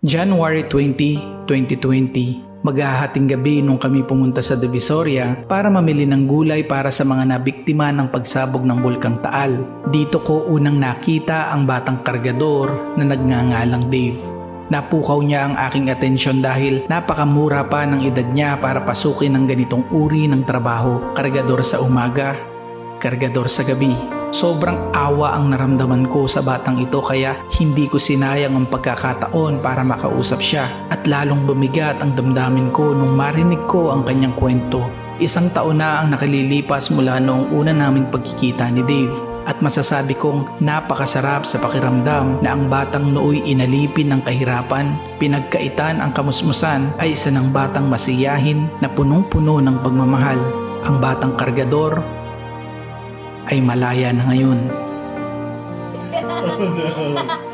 January 20, 2020, maghahating gabi nung kami pumunta sa Divisoria para mamili ng gulay para sa mga nabiktima ng pagsabog ng Bulkang Taal. Dito ko unang nakita ang batang kargador na nagngangalang Dave. Napukaw niya ang aking atensyon dahil napakamura pa ng edad niya para pasukin ng ganitong uri ng trabaho. Kargador sa umaga, kargador sa gabi. Sobrang awa ang naramdaman ko sa batang ito kaya hindi ko sinayang ang pagkakataon para makausap siya at lalong bumigat ang damdamin ko nung marinig ko ang kanyang kwento. 1 taon na ang nakalilipas mula noong una naming pagkikita ni Dave at masasabi kong napakasarap sa pakiramdam na ang batang nooy inalipin ng kahirapan, pinagkaitan ang kamusmusan ay isa ng batang masiyahin na punong-puno ng pagmamahal. Ang batang kargador ay malaya na ngayon. Oh no.